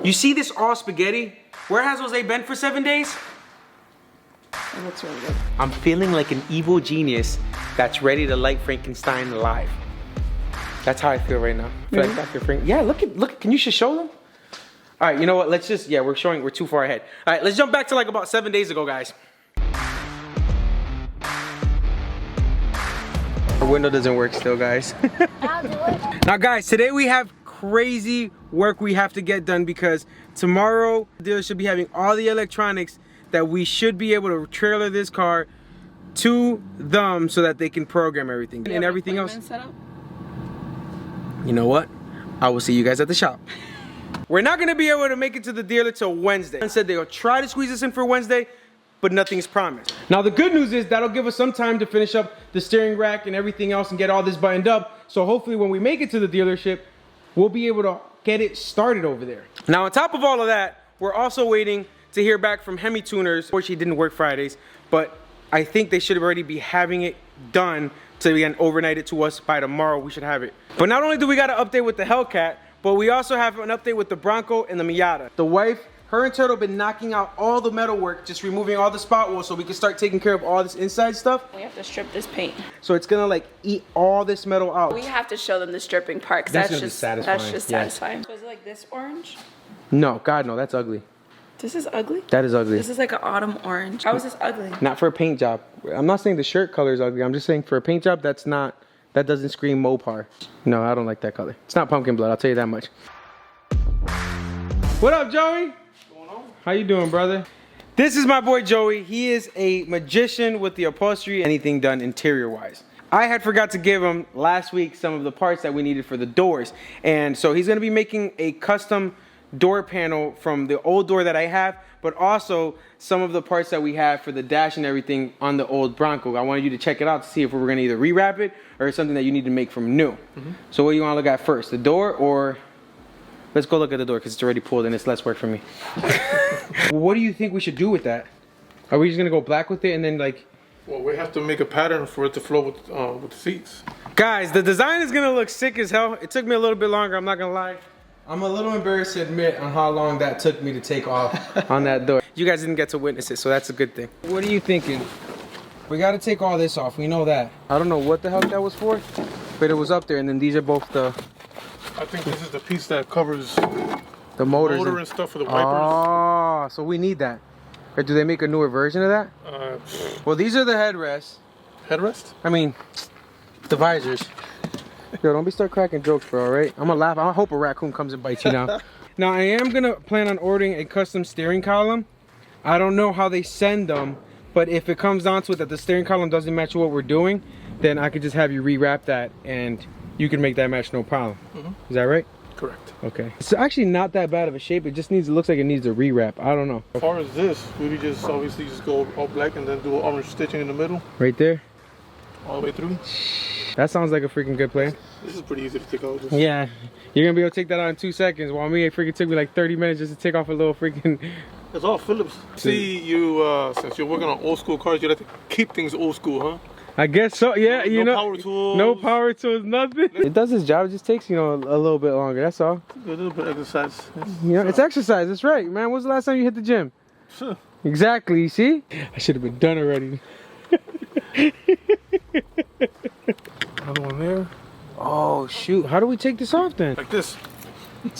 You see this all spaghetti? Where has Jose been for 7 days? It looks really good. I'm feeling like an evil genius that's ready to light Frankenstein alive. That's how I feel right now. I feel like Dr. Frank. Yeah, look, can you just show them? All right, you know what? Let's just, yeah, we're too far ahead. All right, let's jump back to like about 7 days ago, guys. Our window doesn't work still, guys. I'll do it. Now, guys, today we have crazy work we have to get done because tomorrow the dealer should be having all the electronics that we should be able to trailer this car to them so that they can program everything and everything else. Set up? You know what? I will see you guys at the shop. We're not gonna be able to make it to the dealer till Wednesday. And said they'll try to squeeze us in for Wednesday, but nothing's promised. Now the good news is that'll give us some time to finish up the steering rack and everything else and get all this buttoned up. So hopefully when we make it to the dealership, we'll be able to get it started over there. Now on top of all of that, we're also waiting to hear back from Hemi Tuners. Unfortunately, it didn't work Fridays, but I think they should already be having it done so we can overnight it to us by tomorrow. We should have it. But not only do we got an update with the Hellcat, but we also have an update with the Bronco and the Miata. The wife, her and Turtle been knocking out all the metal work, just removing all the spot walls so we can start taking care of all this inside stuff. We have to strip this paint. So it's gonna like eat all this metal out. We have to show them the stripping part because that's just satisfying. So is it like this orange? No, God no, that's ugly. This is ugly? That is ugly. This is like an autumn orange. How is this ugly? Not for a paint job. I'm not saying the shirt color is ugly. I'm just saying for a paint job, that doesn't scream Mopar. No, I don't like that color. It's not pumpkin blood, I'll tell you that much. What up, Joey? What's going on? How you doing, brother? This is my boy Joey. He is a magician with the upholstery, anything done interior-wise. I had forgot to give him last week some of the parts that we needed for the doors. And so he's gonna be making a custom door panel from the old door that I have, but also some of the parts that we have for the dash and everything on the old Bronco. I wanted you to check it out to see if we were gonna either rewrap it or something that you need to make from new. So what do you wanna look at first, the door or? Let's go look at the door because it's already pulled and it's less work for me. What do you think we should do with that? Are we just gonna go black with it and then like? Well, we have to make a pattern for it to flow with the seats. Guys, the design is gonna look sick as hell. It took me a little bit longer, I'm not gonna lie. I'm a little embarrassed to admit on how long that took me to take off on that door. You guys didn't get to witness it, so that's a good thing. What are you thinking? We gotta take all this off, we know that. I don't know what the hell that was for, but it was up there, and then these are both the... I think this is the piece that covers the motors and stuff for the wipers. Oh, so we need that. Or do they make a newer version of that? Well, these are the headrests. Headrest? I mean, the visors. Yo, don't start cracking jokes, bro, all right? I'm gonna laugh. I hope a raccoon comes and bites you now. Now, I am gonna plan on ordering a custom steering column. I don't know how they send them, but if it comes down to it that the steering column doesn't match what we're doing, then I could just have you rewrap that and you can make that match no problem. Is that right? Correct. Okay. It's actually not that bad of a shape. It just looks like it needs a rewrap. I don't know. As far as this, we just obviously just go all black and then do orange stitching in the middle. Right there? All the way through. That sounds like a freaking good plan. This is pretty easy to take out. Yeah, you're gonna be able to take that out in 2 seconds. While me, it freaking took me like 30 minutes just to take off a little freaking... It's all Phillips. See, you, since you're working on old school cars, you like to keep things old school, huh? I guess so, yeah, you know. No power tools. No power tools, nothing. It does its job, it just takes, you know, a little bit longer, that's all. A little bit of exercise. You know, it's exercise, that's right, man. When's the last time you hit the gym? Sure. Exactly, you see? I should have been done already. Another one there. Oh, shoot. How do we take this off then? Like this.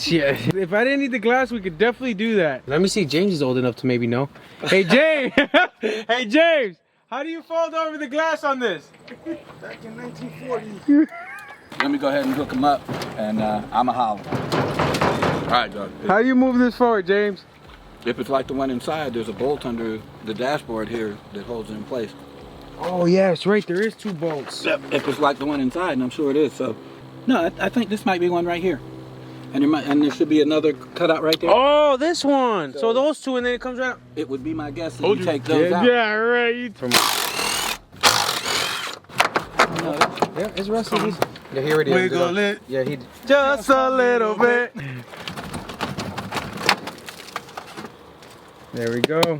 Yeah. If I didn't need the glass, we could definitely do that. Let me see. James is old enough to maybe know. Hey, James. Hey, James. How do you fold over the glass on this? Back in 1940. Let me go ahead and hook them up, and I'm a holler. All right, Doug. How do you move this forward, James? If it's like the one inside, there's a bolt under the dashboard here that holds it in place. Oh, yeah, it's right. There is 2 bolts. Yep. If it's like the one inside, and I'm sure it is. So, no, I think this might be one right here. And there should be another cutout right there. Oh, this one. So those 2, and then it comes right out. It would be my guess that you take those out. Yeah, right. Yeah, it's rusty. Yeah, here it is. Wiggle it. Yeah, just a little bit. There we go.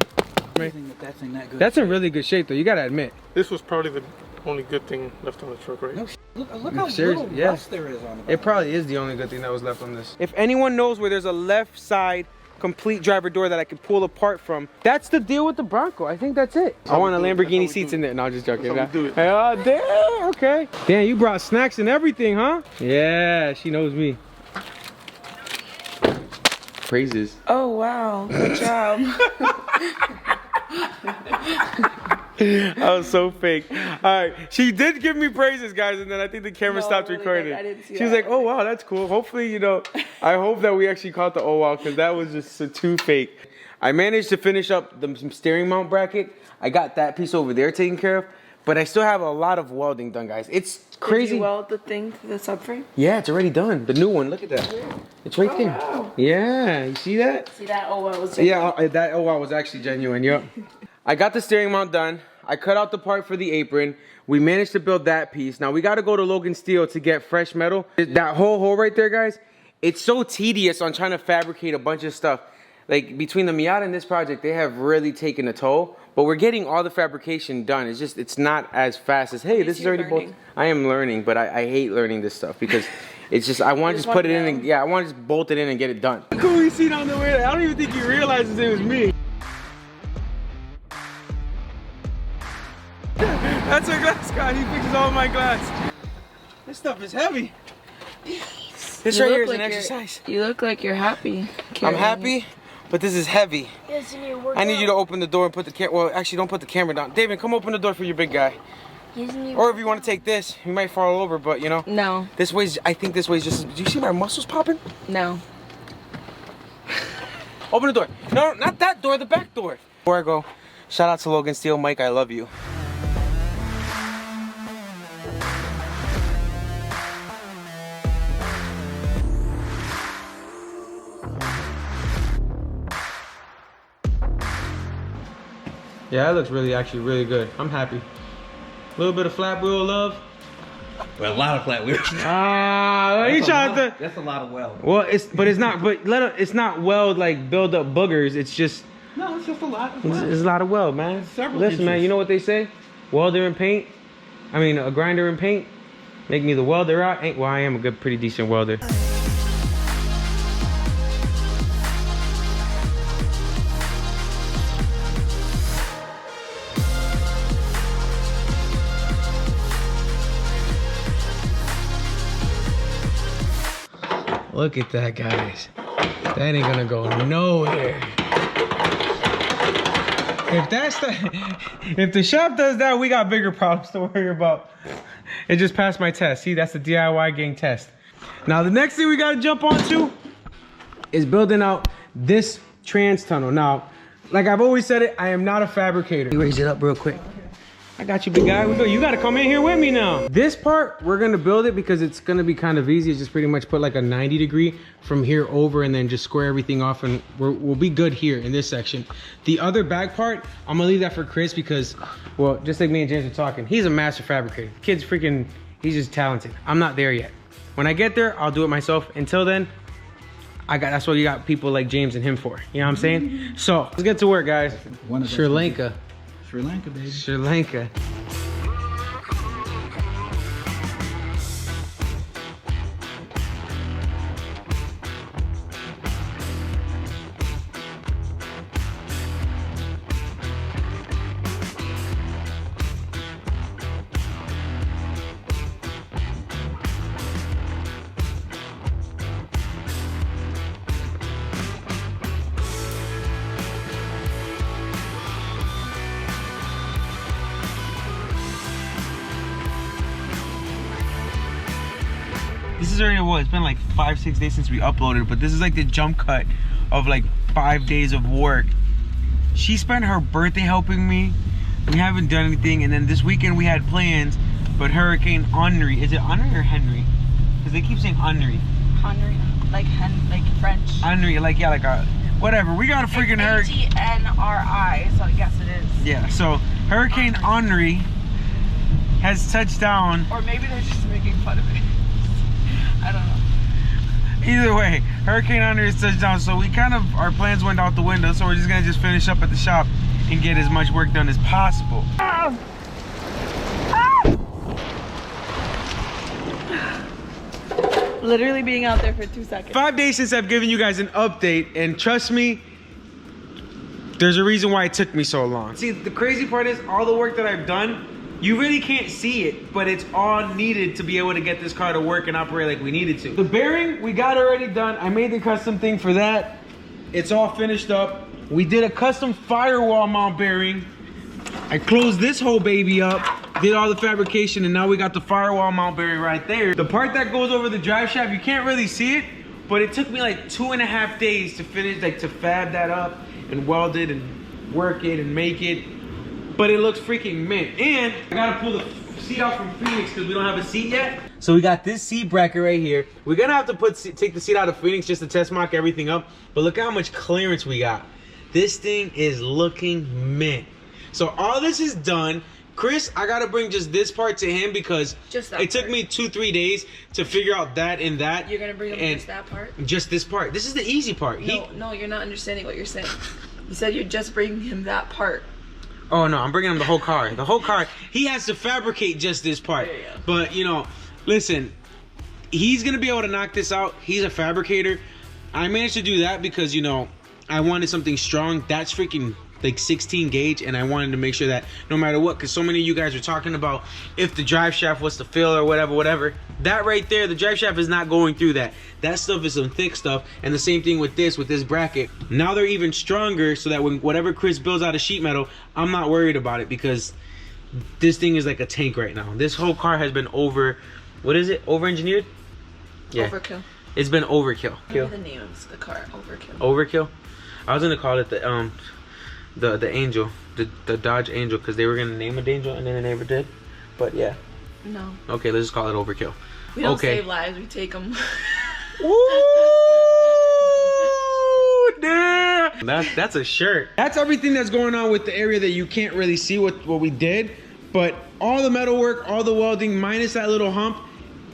That's in that good That's in really good shape, though. You gotta admit. This was probably the only good thing left on the truck, right? No Look how little rust there is on it. It probably is the only good thing that was left on this. If anyone knows where there's a left side complete driver door that I can pull apart from, that's the deal with the Bronco. I think that's it. I want a Lamborghini seats in there. No, I'm just joking. Oh, damn, okay. Damn, you brought snacks and everything, huh? Yeah, she knows me. Praises. Oh, wow. Good job. I was so fake. All right, she did give me praises, guys, and then I think the camera stopped recording. I didn't see she was like, "Oh wow, that's cool." Hopefully, you know, I hope that we actually caught the oh wow, because that was just so too fake. I managed to finish up the steering mount bracket. I got that piece over there taken care of, but I still have a lot of welding done, guys. It's crazy. Did you weld the thing to the subframe? Yeah, it's already done. The new one. Look at that. It's right there. Wow. Yeah, you see that? See that? Oh wow was genuine. Yeah, that oh wow was actually genuine. Yep. I got the steering mount done. I cut out the part for the apron. We managed to build that piece. Now we got to go to Logan Steel to get fresh metal. That whole hole right there, guys, it's so tedious on trying to fabricate a bunch of stuff. Like between the Miata and this project, they have really taken a toll. But we're getting all the fabrication done. It's just, it's not as fast as, hey, this is already both. I am learning, but I hate learning this stuff because it's just, I want to just put it in and, yeah, I want to just bolt it in and get it done. Cool, we seen on the way. I don't even think he realizes it was me. That's our glass guy. He fixes all my glass. This stuff is heavy. This right here is an exercise. You look like you're happy. I'm happy, but this is heavy. Yes, and you work I need you to open the door and put the camera. Well, actually, don't put the camera down. David, come open the door for your big guy. Or if you want to take this, you might fall over, but you know. No. This way's, I think this way's just. Do you see my muscles popping? No. Open the door. No, not that door, the back door. Before I go, shout out to Logan Steel. Mike, I love you. Yeah, that looks actually really good. I'm happy. A little bit of flat wheel love. Well, a lot of flat wheels. You trying to? That's a lot of weld. Well, it's not. But it's not weld like build up boogers. It's just. No, it's just a lot. It's a lot of weld, man. Listen, man. You know what they say? Welder and paint. I mean, a grinder and paint. Make me the welder out. Well, I am a good, pretty decent welder. Look at that, guys. That ain't gonna go nowhere. If the shop does that, we got bigger problems to worry about. It just passed my test. See, that's the DIY gang test. Now, the next thing we gotta jump onto is building out this trans tunnel. Now, like I've always said it, I am not a fabricator. Let me raise it up real quick. I got you, big guy. You gotta come in here with me now. This part, we're gonna build it because it's gonna be kind of easy. It's just pretty much put like a 90 degree from here over and then just square everything off and we'll be good here in this section. The other back part, I'm gonna leave that for Chris because, well, just like me and James are talking, he's a master fabricator. Kid's freaking, he's just talented. I'm not there yet. When I get there, I'll do it myself. Until then, that's what you got people like James and him for. You know what I'm saying? So, let's get to work, guys. Sri Lanka. Sri Lanka, baby. Sri Lanka. This is already what? It's been like 5-6 days since we uploaded, but this is like the jump cut of like 5 days of work. She spent her birthday helping me. We haven't done anything, and then this weekend we had plans, but Hurricane Henri. Is it Henri or Henry? Because they keep saying Henri. Henri, like French. Henri, like yeah, like a whatever. We got a freaking hurricane. Henri, so I guess it is. Yeah. So Hurricane Henri has touched down. Or maybe they're just making fun of it. I don't know. Either way, Hurricane Henri has touched down, so we kind of, our plans went out the window, so we're just gonna finish up at the shop and get as much work done as possible. Literally being out there for 2 seconds. 5 days since I've given you guys an update, and trust me, there's a reason why it took me so long. See, the crazy part is all the work that I've done, you really can't see it, but it's all needed to be able to get this car to work and operate like we needed to. The bearing, we got already done. I made the custom thing for that. It's all finished up. We did a custom firewall mount bearing. I closed this whole baby up, did all the fabrication, and now we got the firewall mount bearing right there. The part that goes over the drive shaft, you can't really see it, but it took me like 2.5 days to finish, like to fab that up and weld it and work it and make it. But it looks freaking mint. And I gotta pull the seat out from Phoenix because we don't have a seat yet. So we got this seat bracket right here. We're gonna have to take the seat out of Phoenix just to test mock everything up. But look how much clearance we got. This thing is looking mint. So all this is done. Chris, I gotta bring just this part to him because it took me 2-3 days to figure out that and that. You're gonna bring him just that part? Just this part. This is the easy part. No, you're not understanding what you're saying. You said you're just bringing him that part. Oh no, I'm bringing him the whole car. The whole car. He has to fabricate just this part. Yeah. But you know, listen, he's gonna be able to knock this out. He's a fabricator. I managed to do that because, you know, I wanted something strong. That's freaking like 16 gauge, and I wanted to make sure that no matter what, because so many of you guys are talking about if the drive shaft was to fail or whatever, that right there, the drive shaft is not going through that. That stuff is some thick stuff, and the same thing with this bracket. Now they're even stronger so that when whatever Chris builds out of sheet metal, I'm not worried about it because this thing is like a tank right now. This whole car has been over engineered? Yeah. Overkill. It's been overkill. What are the name of the car? Overkill. Overkill? I was gonna call it the Angel, the Dodge Angel, because they were gonna name it Angel and then they never did. But yeah. No. Okay, let's just call it Overkill. We don't save lives, we take them. Ooh, damn. That's a shirt. That's everything that's going on with the area that you can't really see what we did. But all the metal work, all the welding, minus that little hump,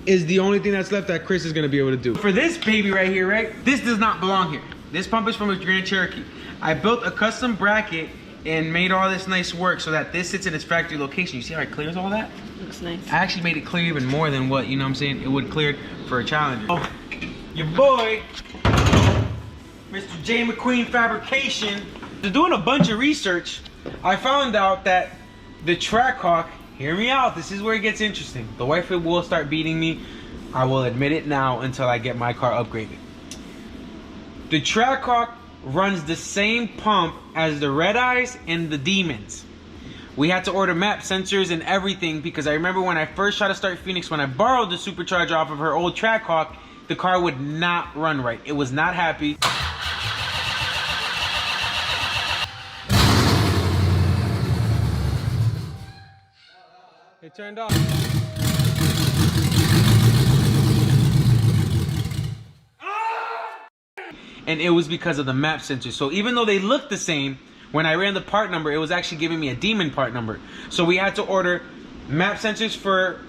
is the only thing that's left that Chris is gonna be able to do. For this baby right here, right? This does not belong here. This pump is from a Grand Cherokee. I built a custom bracket and made all this nice work so that this sits in its factory location. You see how it clears all that? Looks nice. I actually made it clear even more than what, you know what I'm saying, it would clear for a Challenger. Oh, your boy, Mr. J. McQueen Fabrication. After doing a bunch of research, I found out that the Trackhawk, hear me out, this is where it gets interesting. The wife will start beating me. I will admit it now until I get my car upgraded. The Trackhawk runs the same pump as the Red Eyes and the Demons. We had to order map sensors and everything because I remember when I first tried to start Phoenix, when I borrowed the supercharger off of her old Trackhawk, the car would not run right. It was not happy. It turned off. And it was because of the map sensors. So even though they look the same, when I ran the part number, it was actually giving me a Demon part number. So we had to order map sensors for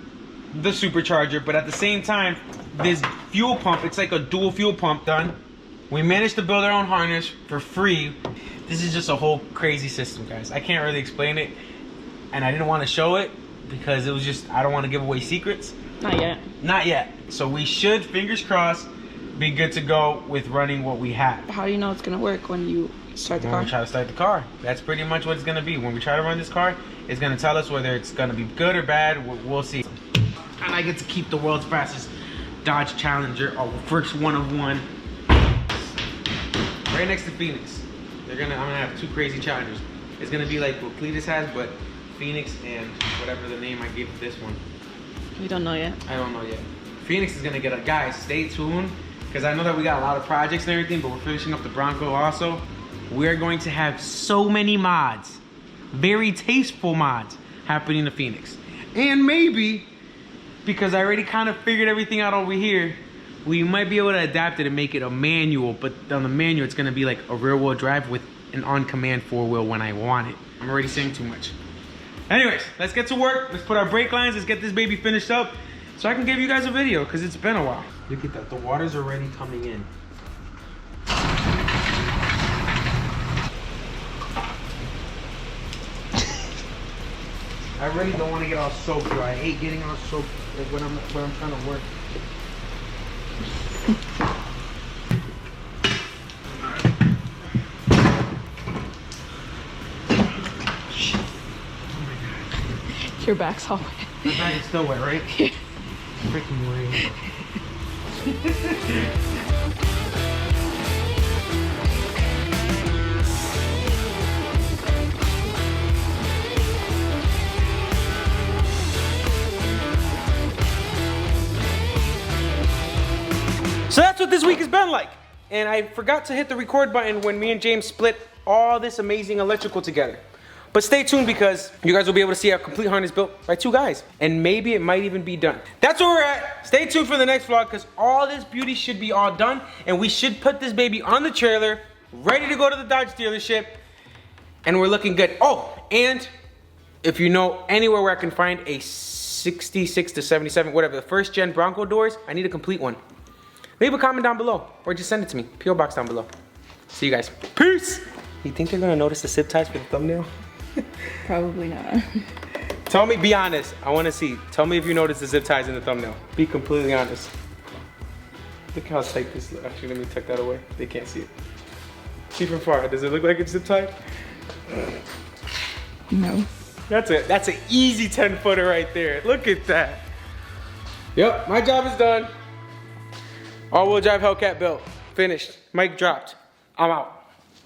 the supercharger, but at the same time, this fuel pump, it's like a dual fuel pump done. We managed to build our own harness for free. This is just a whole crazy system, guys. I can't really explain it, and I didn't want to show it because it was just, I don't want to give away secrets. Not yet. Not yet. So we should, fingers crossed, be good to go with running what we have. How do you know it's gonna work when you start the car? When we try to start the car. That's pretty much what it's gonna be. When we try to run this car, it's gonna tell us whether it's gonna be good or bad. We'll see. And I get to keep the world's fastest Dodge Challenger, our first one of one, right next to Phoenix. I'm gonna have two crazy Challengers. It's gonna be like what Cletus has, but Phoenix and whatever the name I gave this one. We don't know yet. I don't know yet. Phoenix is gonna get a, guys, stay tuned, because I know that we got a lot of projects and everything, but we're finishing up the Bronco also. We're going to have so many mods, very tasteful mods, happening to Phoenix. And maybe, because I already kind of figured everything out over here, we might be able to adapt it and make it a manual, but on the manual it's gonna be like a rear-wheel drive with an on-command four-wheel when I want it. I'm already saying too much. Anyways, let's get to work. Let's put our brake lines, let's get this baby finished up so I can give you guys a video, because it's been a while. Look at that, the water's already coming in. I really don't want to get all soaked, bro. I hate getting all soaked like when I'm trying to work. Your back's all wet. My back is still wet, right? Yeah. Freaking rain. So that's what this week has been like. And I forgot to hit the record button when me and James split all this amazing electrical together. But stay tuned because you guys will be able to see a complete harness built by 2 guys. And maybe it might even be done. That's where we're at. Stay tuned for the next vlog because all this beauty should be all done. And we should put this baby on the trailer, ready to go to the Dodge dealership. And we're looking good. Oh, and if you know anywhere where I can find a 66 to 77, whatever, the first gen Bronco doors, I need a complete one. Leave a comment down below or just send it to me. P.O. box down below. See you guys. Peace. You think they're gonna notice the zip ties for the thumbnail? Probably not. Tell me, be honest. I wanna see. Tell me if you notice the zip ties in the thumbnail. Be completely honest. Look how tight this looks. Actually, let me tuck that away. They can't see it. See from far. Does it look like it's zip tied? No. That's an easy 10-footer right there. Look at that. Yep, my job is done. All-wheel drive Hellcat built. Finished. Mic dropped. I'm out.